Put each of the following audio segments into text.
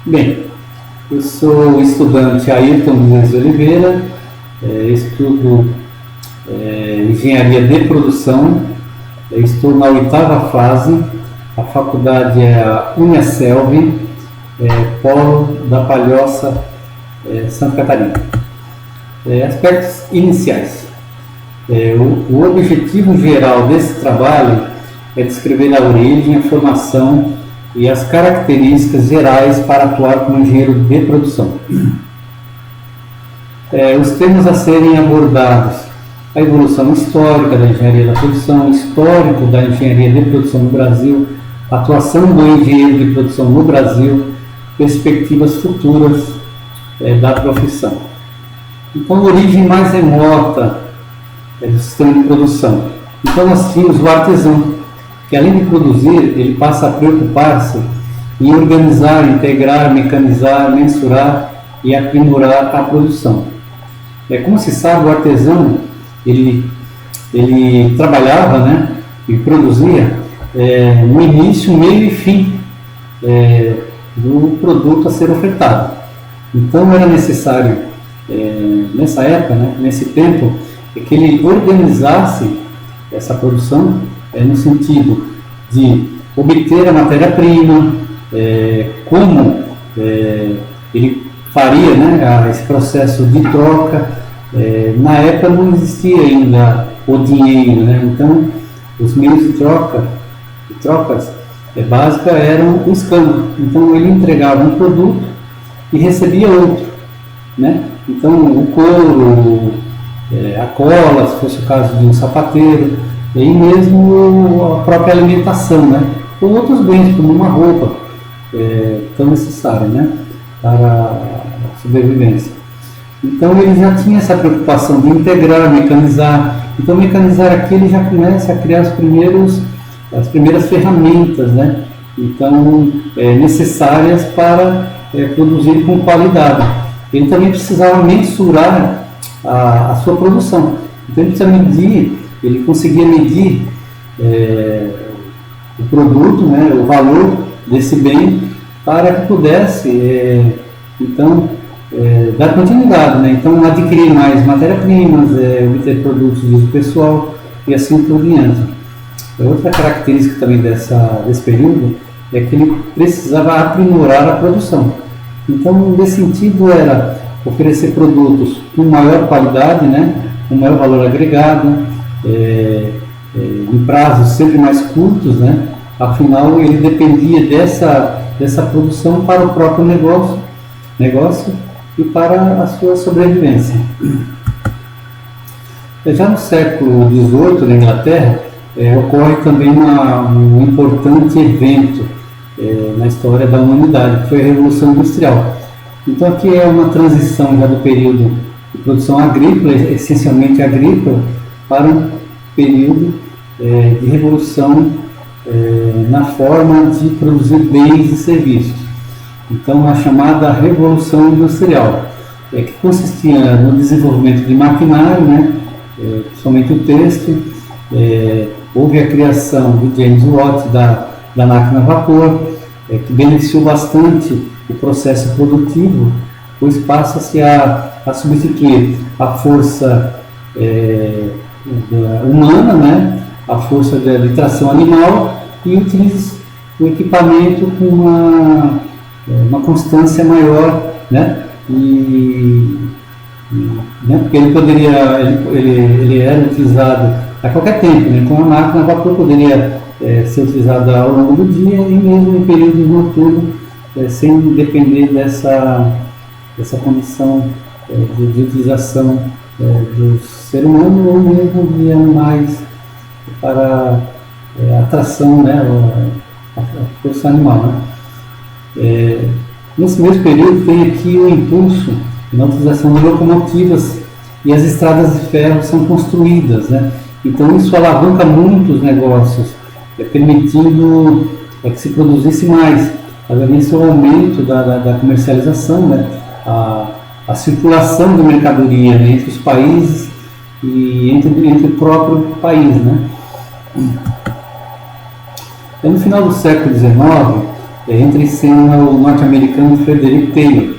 Bem, eu sou o estudante Ayrton Nunes de Oliveira, estudo Engenharia de Produção, estou na oitava fase, a faculdade é a Uniaselv, Polo da Palhoça, Santa Catarina. Aspectos iniciais. O objetivo geral desse trabalho é descrever a origem, a formação e as características gerais para atuar como engenheiro de produção. Os temas a serem abordados: a evolução histórica da engenharia da produção, histórico da engenharia de produção no Brasil, atuação do engenheiro de produção no Brasil, perspectivas futuras da profissão. Então, a origem mais remota do sistema de produção. Então, nós tínhamos o artesão, que além de produzir, ele passa a preocupar-se em organizar, integrar, mecanizar, mensurar e aprimorar a produção. Como se sabe, o artesão, ele trabalhava, né, e produzia no início, meio e fim do produto a ser ofertado. Então, era necessário, nessa época, né, nesse tempo, que ele organizasse essa produção no sentido de obter a matéria-prima, como ele faria, né, esse processo de troca. Na época não existia ainda o dinheiro, né? Então os meios de trocas básicas eram os câmbios. Então ele entregava um produto e recebia outro, né? Então o couro, a cola, se fosse o caso de um sapateiro, e mesmo a própria alimentação, né? Ou outros bens, como uma roupa, tão necessária, né, para a sobrevivência. Então ele já tinha essa preocupação de integrar, mecanizar. Então mecanizar aqui ele já começa a criar as primeiras ferramentas, né? Então necessárias para produzir com qualidade. Ele também precisava mensurar a sua produção. Então ele precisa medir. Ele conseguia medir o produto, né, o valor desse bem, para que pudesse, dar continuidade, né? Então, adquirir mais matérias-primas, obter produtos de uso pessoal e assim por diante. Outra característica também desse período é que ele precisava aprimorar a produção. Então, nesse sentido, era oferecer produtos com maior qualidade, né, com maior valor agregado, em prazos sempre mais curtos, né? Afinal ele dependia dessa produção para o próprio negócio e para a sua sobrevivência. Já no século XVIII, na Inglaterra, ocorre também um importante evento na história da humanidade, que foi a Revolução Industrial. Então aqui é uma transição já do período de produção agrícola, essencialmente agrícola, para um período de revolução na forma de produzir bens e serviços. Então, a chamada Revolução Industrial, que consistia no desenvolvimento de maquinário, né, principalmente o têxtil. Houve a criação de James Watt da máquina a vapor, que beneficiou bastante o processo produtivo, pois passa-se a substituir a força humana, né, a força de tração animal, e utiliza o equipamento com uma constância maior, né, porque ele era utilizado a qualquer tempo, né, com a máquina a vapor poderia ser utilizada ao longo do dia e mesmo em períodos noturnos, sem depender dessa condição de utilização do ser humano ou mesmo de animais para a tração, né, a força animal, né. Nesse mesmo período tem aqui o impulso na utilização de locomotivas e as estradas de ferro são construídas, né. Então isso alavanca muito os negócios, permitindo que se produzisse mais. Havia esse aumento da comercialização, né, a circulação de mercadoria, né, entre os países e entre o próprio país, né. No final do século XIX, entra em cena o norte-americano Frederick Taylor.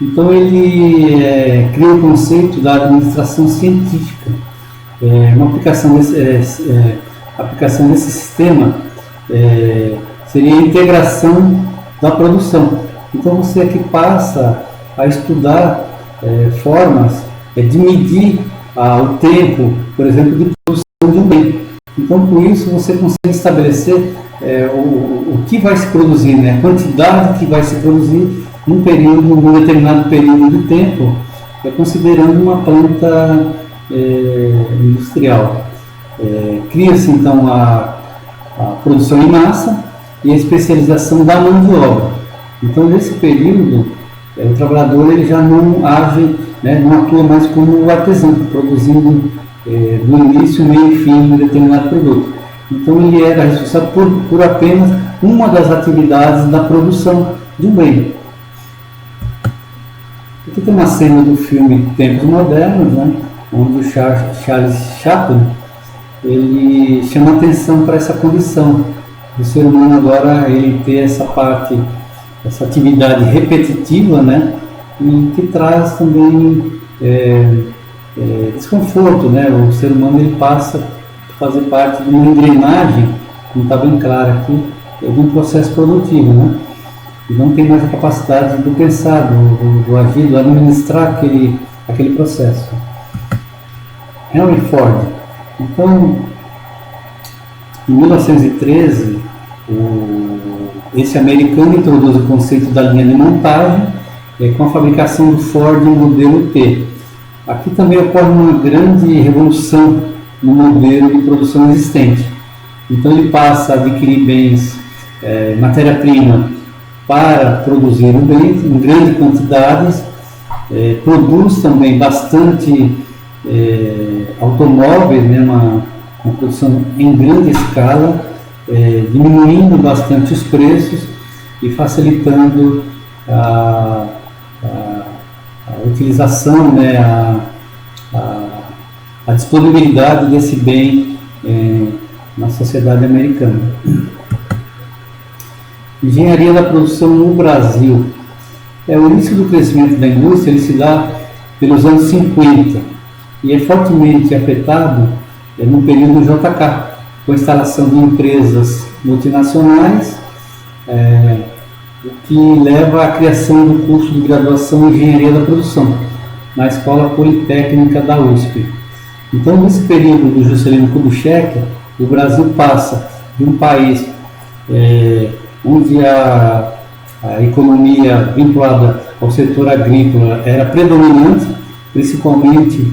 Então ele cria o conceito da administração científica. Uma aplicação desse sistema seria a integração da produção. Então você aqui passa a estudar formas de medir o tempo, por exemplo, de produção de um bem. Então, com isso, você consegue estabelecer o que vai se produzir, né? A quantidade que vai se produzir num determinado período de tempo, considerando uma planta industrial. Cria-se, então, a produção em massa e a especialização da mão de obra. Então, nesse período, o trabalhador ele já não age, né, não atua mais como artesão, produzindo do início, meio e fim de um determinado produto. Então ele era responsável por apenas uma das atividades da produção de um bem. Aqui tem uma cena do filme Tempos Modernos, né, onde o Charles Chaplin ele chama atenção para essa condição do ser humano agora ele ter essa atividade repetitiva, né, e que traz também desconforto, né? O ser humano ele passa a fazer parte de uma engrenagem, como está bem claro aqui, de um processo produtivo, né? E não tem mais a capacidade do pensar, do agir, do administrar aquele processo. Henry Ford. Então, em 1913, esse americano introduz o conceito da linha de montagem com a fabricação do Ford modelo T. Aqui também ocorre uma grande revolução no modelo de produção existente. Então ele passa a adquirir bens, matéria-prima para produzir o bem em grandes quantidades, produz também bastante automóveis, né, uma produção em grande escala, diminuindo bastante os preços e facilitando a utilização, né, a disponibilidade desse bem na sociedade americana. Engenharia da produção no Brasil. O início do crescimento da indústria ele se dá pelos anos 50 e é fortemente afetado no período do JK, com a instalação de empresas multinacionais, o que leva à criação do curso de graduação em Engenharia da Produção, na Escola Politécnica da USP. Então, nesse período do Juscelino Kubitschek, o Brasil passa de um país onde a economia vinculada ao setor agrícola era predominante, principalmente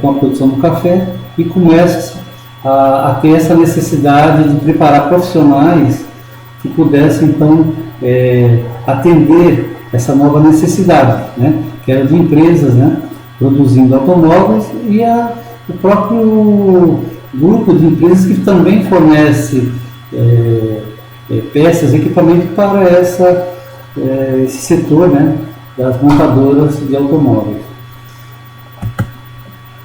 com a produção do café, e começa a ter essa necessidade de preparar profissionais que pudessem, então, atender essa nova necessidade, né, que era de empresas, né, produzindo automóveis, e o próprio grupo de empresas que também fornece peças, equipamento para esse setor, né, das montadoras de automóveis.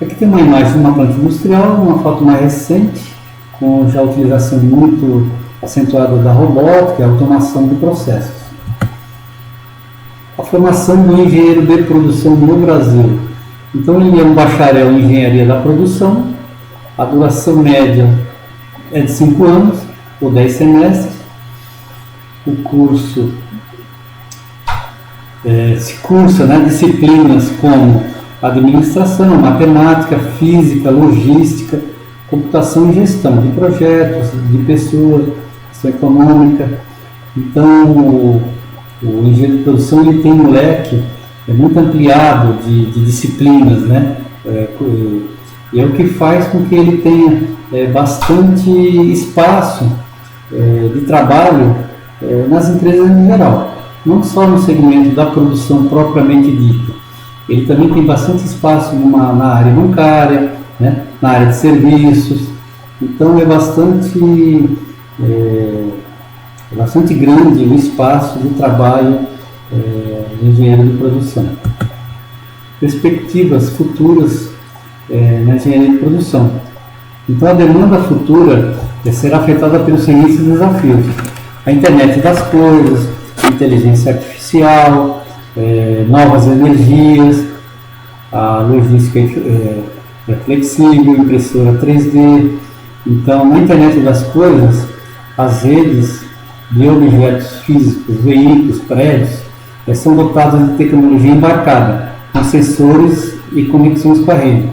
Aqui tem uma imagem de uma planta industrial, uma foto mais recente, com já a utilização muito acentuada da robótica e automação de processos. A formação do engenheiro de produção no Brasil. Então ele é um bacharel em engenharia da produção, a duração média é de 5 anos, ou 10 semestres. O curso se cursa, né, disciplinas como administração, matemática, física, logística, computação e gestão de projetos, de pessoas, gestão econômica. Então, o engenheiro de produção ele tem um leque muito ampliado de disciplinas, né? E é o que faz com que ele tenha bastante espaço de trabalho nas empresas em geral, não só no segmento da produção propriamente dita. Ele também tem bastante espaço na área bancária, né, na área de serviços. Então é bastante grande o espaço de trabalho de engenheiro de produção. Perspectivas futuras na engenharia de produção. Então a demanda futura será afetada pelos seguintes desafios. a internet das coisas, inteligência artificial, novas energias, a logística flexível, impressora 3D. Então, na internet das coisas, as redes de objetos físicos, veículos, prédios, são dotadas de tecnologia embarcada, com sensores e conexões com a rede.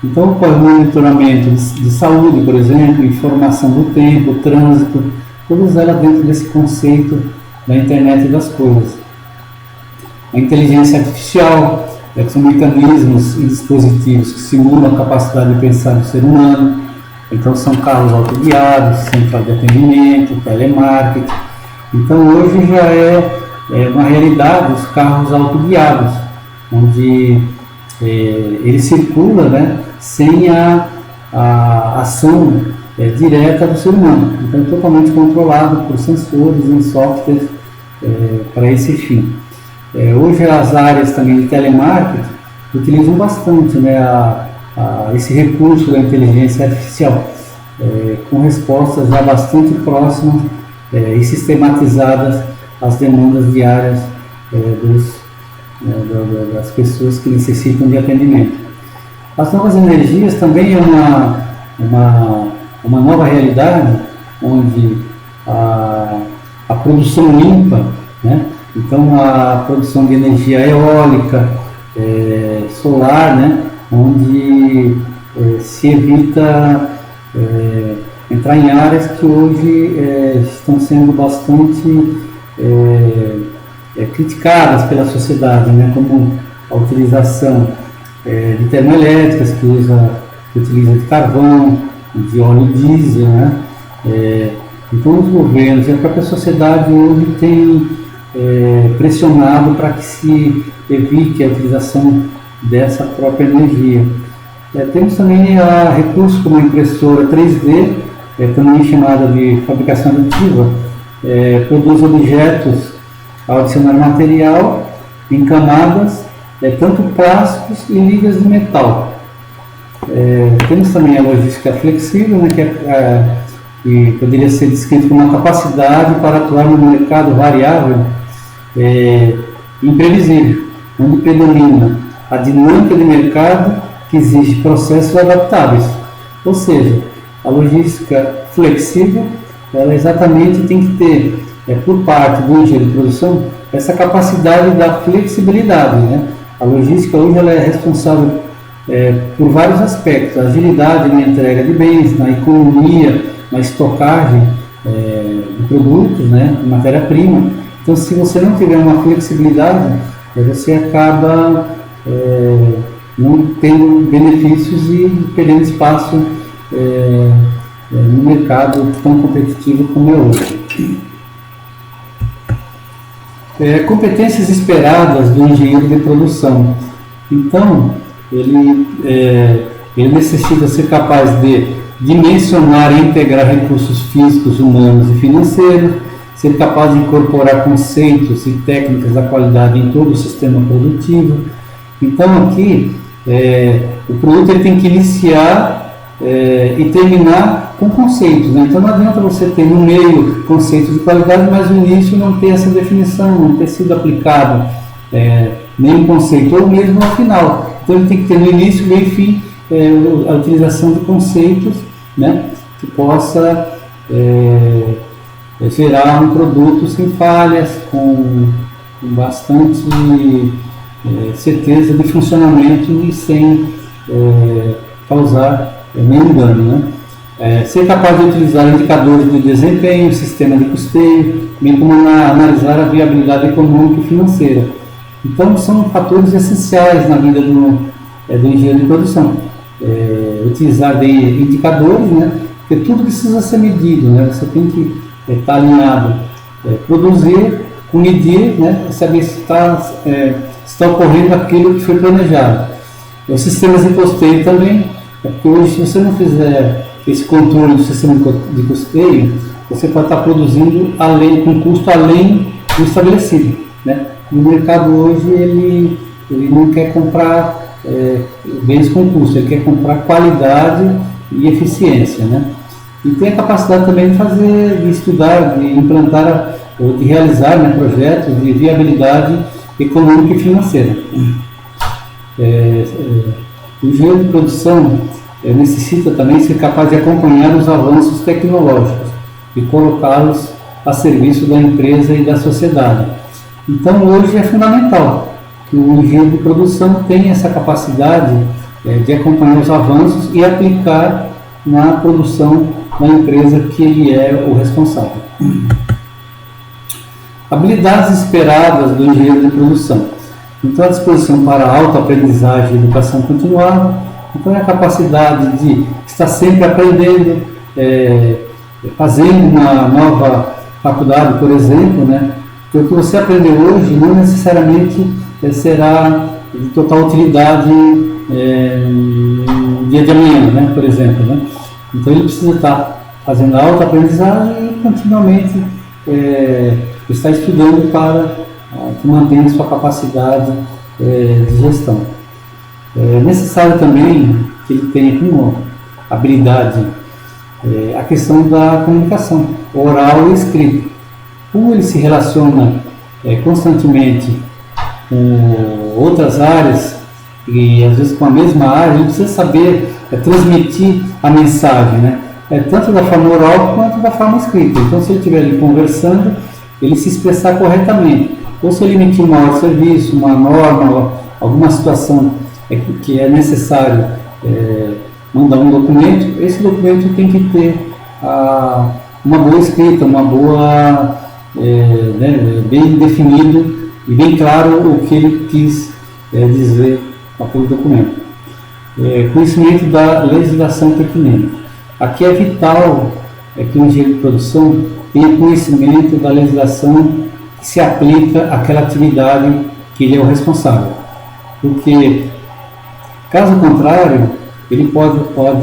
Então, ocorre monitoramento de saúde, por exemplo, informação do tempo, trânsito, todas elas dentro desse conceito da internet das coisas. A inteligência artificial, que são mecanismos e dispositivos que simulam a capacidade de pensar do ser humano. Então, são carros autoguiados, central de atendimento, telemarketing. Então, hoje já é uma realidade os carros autoguiados, onde ele circula, né, sem a ação direta do ser humano. Então, é totalmente controlado por sensores e softwares para esse fim. Hoje, as áreas também de telemarketing utilizam bastante, né, esse recurso da inteligência artificial, com respostas já bastante próximas e sistematizadas às demandas diárias das pessoas que necessitam de atendimento. As novas energias também é uma nova realidade, onde a produção limpa, né? Então, a produção de energia eólica, solar, né? Onde se evita entrar em áreas que hoje estão sendo bastante criticadas pela sociedade, né? Como a utilização de termoelétricas, que utiliza de carvão, de óleo diesel, né? Então, os governos e a própria sociedade hoje tem pressionado para que se evite a utilização dessa própria energia. Temos também recursos como a impressora 3D, também chamada de fabricação aditiva, produz objetos ao adicionar material em camadas, tanto plásticos e ligas de metal. Temos também a logística flexível, né, que poderia ser descrito como uma capacidade para atuar no mercado variável e imprevisível, onde predomina a dinâmica de mercado que exige processos adaptáveis. Ou seja, a logística flexível, ela exatamente tem que ter, por parte do engenheiro de produção, essa capacidade da flexibilidade, né? A logística hoje ela é responsável por vários aspectos: a agilidade na entrega de bens, na economia, na estocagem de produtos, né, de matéria-prima. Então, se você não tiver uma flexibilidade, você acaba não tendo benefícios e perdendo espaço no mercado tão competitivo como é hoje. Competências esperadas do engenheiro de produção. Então, ele necessita ser capaz de dimensionar e integrar recursos físicos, humanos e financeiros, ser capaz de incorporar conceitos e técnicas da qualidade em todo o sistema produtivo. Então, aqui, o produto ele tem que iniciar e terminar com conceitos, né? Então, não adianta você ter no meio conceitos de qualidade, mas no início não ter essa definição, não ter sido aplicado nenhum conceito, ou mesmo ao final. Então, ele tem que ter no início, meio e fim, a utilização de conceitos, né, que possa gerar um produto sem falhas, com bastante certeza de funcionamento e sem causar nenhum dano, né? Ser capaz de utilizar indicadores de desempenho, sistema de custeio, bem como analisar a viabilidade econômica e financeira. Então, são fatores essenciais na vida do engenheiro de produção. Utilizar de indicadores, né? Porque tudo precisa ser medido, né? Você tem que estar alinhado, produzir, com medir, né? Saber se está ocorrendo aquilo que foi planejado. Os sistemas de custeio também, porque hoje, se você não fizer esse controle do sistema de custeio, você pode estar produzindo com custo além do estabelecido, né? No mercado hoje, ele não quer comprar bens com custo, ele quer comprar qualidade e eficiência, né? e tem a capacidade também de fazer, de estudar, de implantar ou de realizar, né, projetos de viabilidade econômica e financeira. O engenheiro de produção necessita também ser capaz de acompanhar os avanços tecnológicos e colocá-los a serviço da empresa e da sociedade. Então, hoje é fundamental que o engenheiro de produção tenha essa capacidade de acompanhar os avanços e aplicar na produção da empresa que ele é o responsável. Habilidades esperadas do engenheiro de produção. Então, a disposição para a autoaprendizagem e educação continuada. Então, é a capacidade de estar sempre aprendendo, fazendo uma nova faculdade, por exemplo, né? Porque o que você aprendeu hoje não necessariamente será de total utilidade no dia de amanhã, né? Por exemplo, né? Então, ele precisa estar fazendo a autoaprendizagem e continuamente estar estudando para que mantenha sua capacidade de gestão. É necessário também que ele tenha como habilidade a questão da comunicação oral e escrita. Como ele se relaciona constantemente com outras áreas e às vezes com a mesma área, ele precisa saber transmitir a mensagem, né? Tanto da forma oral quanto da forma escrita. Então, se ele estiver ali conversando, ele se expressar corretamente. Ou se ele emitir uma ordem de serviço, uma norma, alguma situação que é necessário mandar um documento, esse documento tem que ter uma boa escrita, uma boa, bem definido e bem claro o que ele quis dizer com aquele documento. Conhecimento da legislação pertinente. Aqui é vital que o engenheiro de produção tenha conhecimento da legislação que se aplica àquela atividade que ele é o responsável. Porque, caso contrário, ele pode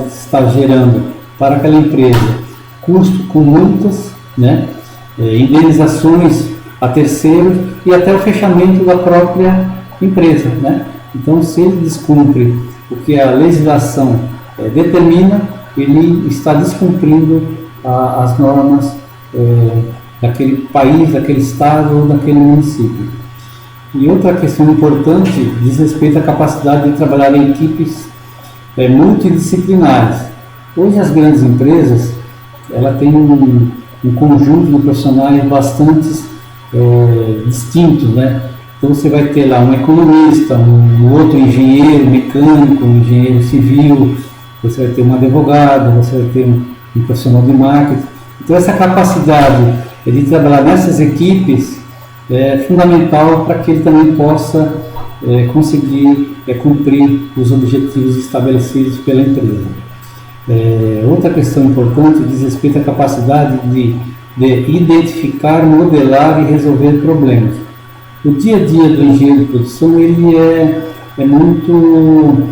estar gerando para aquela empresa custo com multas, né, indenizações a terceiros e até o fechamento da própria empresa, né? Então, se ele descumpre o que a legislação determina, ele está descumprindo as normas daquele país, daquele estado ou daquele município. E outra questão importante diz respeito à capacidade de trabalhar em equipes multidisciplinares. Hoje as grandes empresas ela tem um conjunto de profissionais bastante distintos, né? Então você vai ter lá um economista, um outro engenheiro mecânico, um engenheiro civil, você vai ter um advogado, você vai ter um profissional de marketing. Então essa capacidade de trabalhar nessas equipes é fundamental para que ele também possa conseguir cumprir os objetivos estabelecidos pela empresa. Outra questão importante diz respeito à capacidade de identificar, modelar e resolver problemas. O dia a dia do engenheiro de produção ele é muito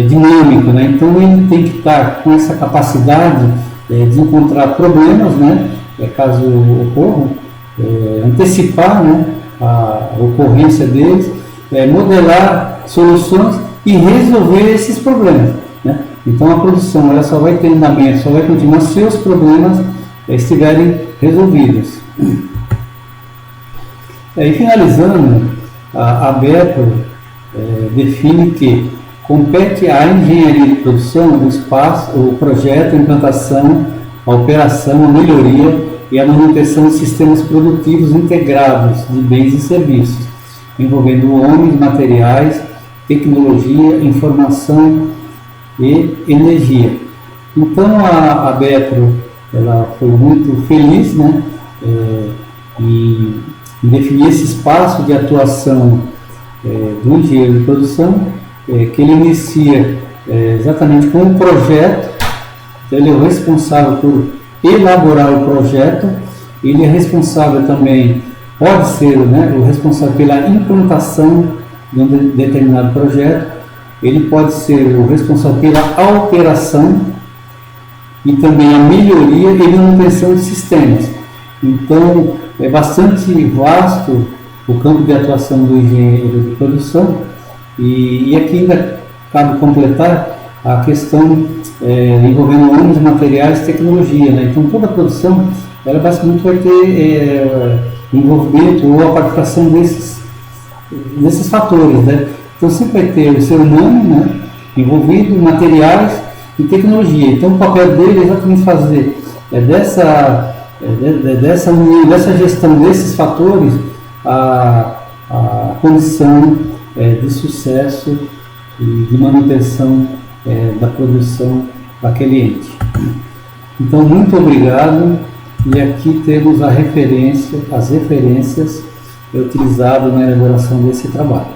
dinâmico, né? Então ele tem que estar com essa capacidade de encontrar problemas, né? Caso ocorram, antecipar, né, a ocorrência deles, modelar soluções e resolver esses problemas, né? Então a produção ela só vai ter andamento, só vai continuar se os problemas estiverem resolvidos. E finalizando, a Aberto define que compete à engenharia de produção o projeto, a implantação, a operação, a melhoria e a manutenção de sistemas produtivos integrados de bens e serviços, envolvendo homens, materiais, tecnologia, informação e energia. Então a Betro ela foi muito feliz, né, em definir esse espaço de atuação do engenheiro de produção, que ele inicia exatamente com um projeto. Então, ele é o responsável por elaborar o projeto, ele é responsável também, pode ser, né, o responsável pela implantação de um determinado projeto, ele pode ser o responsável pela alteração e também a melhoria e manutenção de sistemas. Então, é bastante vasto o campo de atuação do engenheiro de produção e aqui ainda cabe completar a questão envolvendo homens, materiais e tecnologia, né? Então toda a produção, ela basicamente vai ter envolvimento ou a participação desses fatores, né? Então sempre vai ter o ser humano, né, envolvido, materiais e tecnologia. Então o papel dele é exatamente fazer dessa união, dessa gestão desses fatores, a condição de sucesso e de manutenção da produção daquele ente. Então, muito obrigado, e aqui temos as referências utilizadas na elaboração desse trabalho.